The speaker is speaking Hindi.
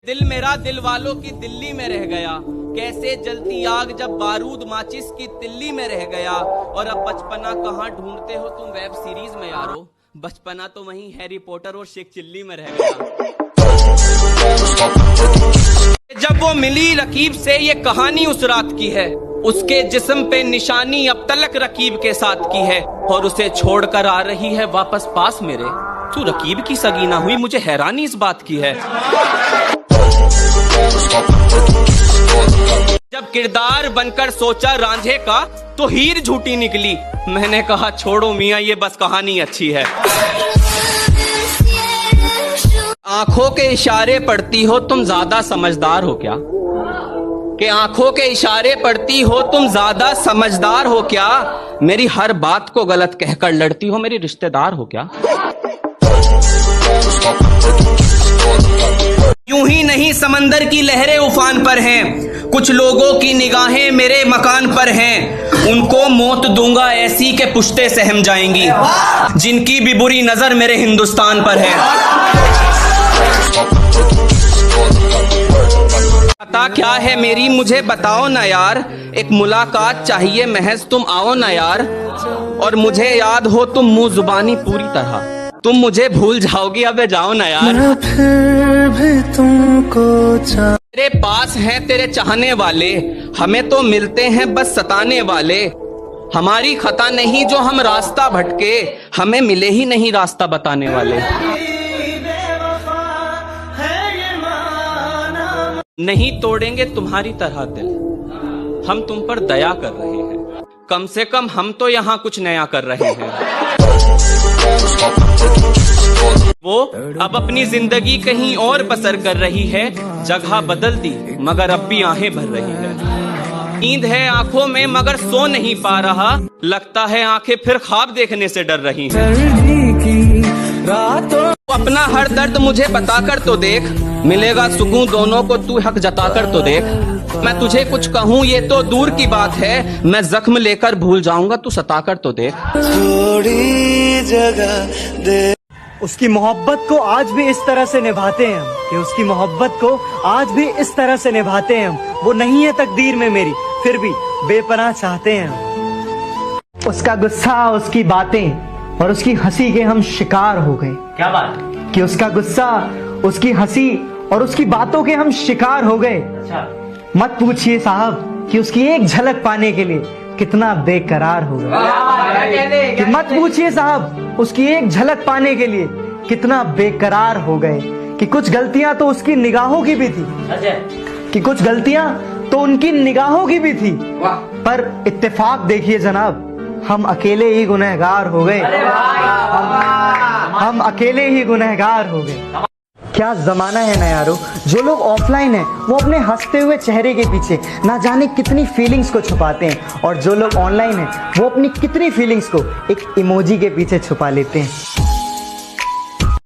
दिल मेरा दिल वालों की दिल्ली में रह गया, कैसे जलती आग जब बारूद माचिस की तिल्ली में रह गया। और अब बचपना कहाँ ढूंढते हो तुम वेब सीरीज में यारो, बचपना तो वहीं हैरी पॉटर और शेख चिल्ली में रह गया। जब वो मिली रकीब से ये कहानी उस रात की है, उसके जिस्म पे निशानी अब तलक रकीब के साथ की है, और उसे छोड़कर आ रही है वापस पास मेरे। तू रकीब की सगी ना हुई, मुझे हैरानी इस बात की है। जब किरदार बनकर सोचा रांझे का तो हीर झूठी निकली, मैंने कहा छोड़ो मियां ये बस कहानी अच्छी है। आंखों के इशारे पढ़ती हो तुम ज्यादा समझदार हो क्या, कि आंखों के इशारे पढ़ती हो तुम ज्यादा समझदार हो क्या, मेरी हर बात को गलत कहकर लड़ती हो मेरी रिश्तेदार हो क्या। यूं ही नहीं समंदर की लहरें उफान पर हैं, कुछ लोगों की निगाहें मेरे मकान पर हैं, उनको मौत दूंगा ऐसी के पुश्ते सहम जाएंगी, जिनकी भी बुरी नजर मेरे हिंदुस्तान पर है। पता क्या है मेरी मुझे बताओ ना यार, एक मुलाकात चाहिए महज तुम आओ ना यार, और मुझे याद हो तुम मुंह जुबानी पूरी तरह, तुम मुझे भूल जाओगी अब जाओ ना यार। फिर भी तुमको तेरे पास हैं तेरे चाहने वाले, हमें तो मिलते हैं बस सताने वाले, हमारी खता नहीं जो हम रास्ता भटके, हमें मिले ही नहीं रास्ता बताने वाले। नहीं तोड़ेंगे तुम्हारी तरह दिल, हम तुम पर दया कर रहे हैं, कम से कम हम तो यहाँ कुछ नया कर रहे हैं। वो अब अपनी जिंदगी कहीं और बसर कर रही है, जगह बदल दी मगर अब भी आहें भर रही है। नींद है आंखों में मगर सो नहीं पा रहा, लगता है आंखें फिर ख्वाब देखने से डर रही हैं। अपना हर दर्द मुझे बताकर तो देख, मिलेगा सुकून दोनों को तू हक जताकर तो देख। मैं तुझे कुछ कहूँ ये तो दूर की बात है, मैं जख्म लेकर भूल जाऊंगा तू सताकर तो देख। थोड़ी जगह दे। उसकी मोहब्बत को आज भी इस तरह से निभाते हैं हम, कि उसकी मोहब्बत को आज भी इस तरह से निभाते हैं हम। वो नहीं है तकदीर में मेरी, फिर भी बेपनाह चाहते हैं हम। उसका गुस्सा, उसकी बातें और उसकी हंसी के हम शिकार हो गए। क्या बात कि उसका गुस्सा, उसकी हंसी और उसकी बातों के हम शिकार हो गए। अच्छा। मत पूछिए साहब कि उसकी एक झलक पाने के लिए कितना बेकरार हो गए। कि मत पूछिए साहब उसकी एक झलक पाने के लिए कितना बेकरार हो गए। कि कुछ गलतियां तो उसकी निगाहों की भी थी, कि कुछ गलतियां तो उनकी निगाहों की भी थी, पर इत्तेफाक देखिए जनाब, हम अकेले ही गुनहगार हो गए। हम अकेले ही गुनहगार हो गए। क्या जमाना है ना यारो, जो लोग ऑफलाइन हैं वो अपने हंसते हुए चेहरे के पीछे ना जाने कितनी फीलिंग्स को छुपाते हैं, और जो लोग ऑनलाइन हैं वो अपनी कितनी फीलिंग्स को एक इमोजी के पीछे छुपा लेते हैं।